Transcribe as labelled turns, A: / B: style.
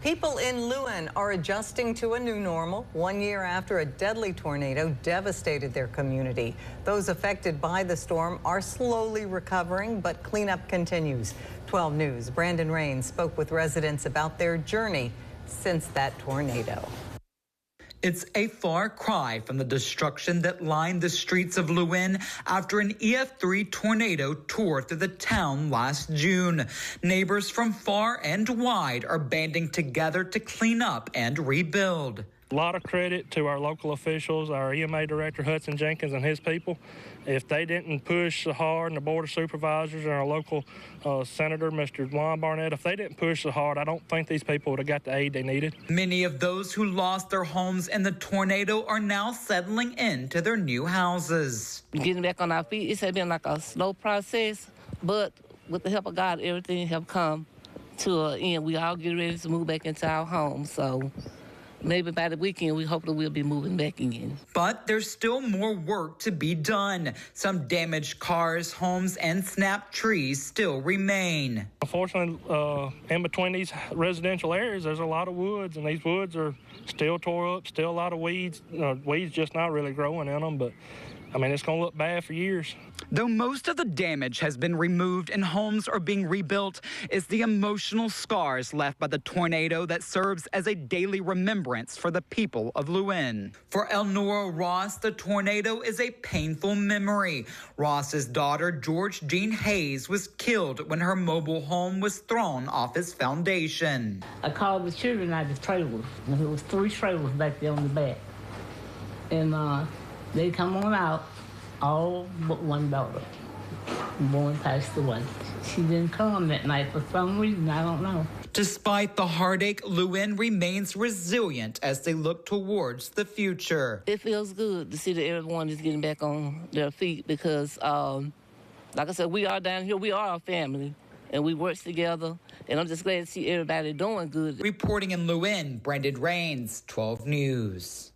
A: People in Louin are adjusting to a new normal 1 year after a deadly tornado devastated their community. Those affected by the storm are slowly recovering, but cleanup continues. 12 News' Brandon Rains spoke with residents about their journey since that tornado.
B: It's a far cry from the destruction that lined the streets of Louin after an EF-3 tornado tore through the town last June. Neighbors from far and wide are banding together to clean up and rebuild.
C: A lot of credit to our local officials, our EMA director, Hudson Jenkins, and his people. If they didn't push so hard, and the Board of Supervisors and our local Senator, Mr. Louin, if they didn't push so hard, I don't think these people would have got the aid they needed.
B: Many of those who lost their homes in the tornado are now settling into their new houses.
D: Getting back on our feet, it's been like a slow process, but with the help of God, everything have come to an end. We all get ready to move back into our homes, so maybe by the weekend, we hope that we'll be moving back in.
B: But there's still more work to be done. Some damaged cars, homes, and snapped trees still remain.
C: Unfortunately, in between these residential areas, there's a lot of woods, and these woods are still tore up, still a lot of weeds. Weeds just not really growing in them, but I mean, it's going to look bad for years.
B: Though most of the damage has been removed and homes are being rebuilt, it's the emotional scars left by the tornado that serves as a daily remembrance for the people of Louin. For Elnora Ross, the tornado is a painful memory. Ross's daughter, George Jean Hayes, was killed when her mobile home was thrown off its foundation.
E: I called the children out of the trailers, and there was 3 trailers back there on the back. And they come on out, all but one daughter. Born passed away. She didn't come that night for some reason, I don't know.
B: Despite the heartache, Louin remains resilient as they look towards the future.
D: It feels good to see that everyone is getting back on their feet because, like I said, we are down here, we are a family, and we work together, and I'm just glad to see everybody doing good.
B: Reporting in Louin, Brandon Rains, 12 News.